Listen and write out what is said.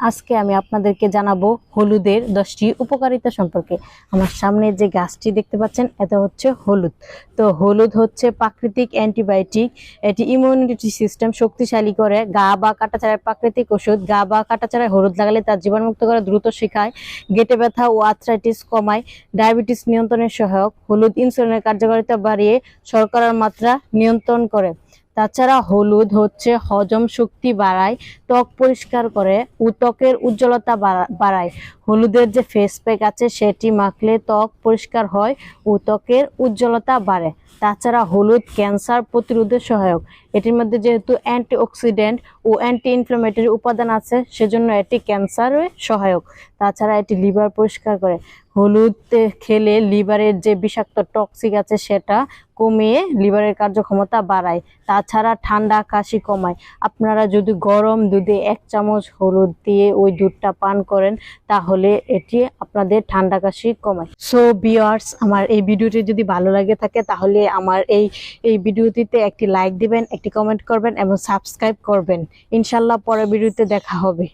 আজকে আমি আপনাদেরকে জানাবো হলুদের 10টি উপকারিতা সম্পর্কে। আমার সামনে যে গাছটি দেখতে পাচ্ছেন এটা হচ্ছে হলুদ। তো হলুদ হচ্ছে প্রাকৃতিক অ্যান্টিবায়োটিক। এটি ইমিউনিটি সিস্টেম শক্তিশালী করে। গা বা কাটাছাড়ার প্রাকৃতিক ওষুধ। গা বা কাটাছাড়ায় হলুদ লাগালে তার জীবাণুমুক্ত করে দ্রুত শিখায়, গেটে ব্যথা ও আর্থ্রাইটিস কমায়, ডায়াবেটিস নিয়ন্ত্রণে সহায়ক। হলুদ ইনসুলিনের কার্যকারিতা বাড়িয়ে শর্করার মাত্রা নিয়ন্ত্রণ করে। তাছাড়া হলুদ হচ্ছে হজম শক্তি বাড়ায়, ত্বক পরিষ্কার করে ও ত্বকের উজ্জ্বলতা বাড়ায়। হলুদের যে ফেস প্যাক আছে সেটি মাখলে ত্বক পরিষ্কার হয় ও ত্বকের উজ্জ্বলতা বাড়ে। তাছাড়া হলুদ ক্যান্সার প্রতিরোধে সহায়ক। এটির মধ্যে যেহেতু অ্যান্টিঅক্সিডেন্ট ও অ্যান্টি ইনফ্লামেটরি উপাদান আছে সেজন্য এটি ক্যান্সারে সহায়ক। তাছাড়া এটি লিভার পরিষ্কার করে। হলুদ খেলে লিভারের যে বিষাক্ত টক্সিক আছে সেটা কমিয়ে লিভারের কার্যক্ষমতা বাড়ায়। তাছাড়া ঠান্ডা কাশি কমায়। আপনারা যদি গরম দুধে 1 চামচ হলুদ দিয়ে ওই দুধটা পান করেন তাহলে এটি আপনাদের ঠান্ডা কাশি কমায়। সো ভিউয়ার্স, আমার এই ভিডিওটি যদি ভালো লাগে থাকে তাহলে আমার এই ভিডিওটিতে একটি লাইক দিবেন, একটি কমেন্ট করবেন এবং সাবস্ক্রাইব করবেন। ইনশাল্লাহ পরের ভিডিওতে দেখা হবে।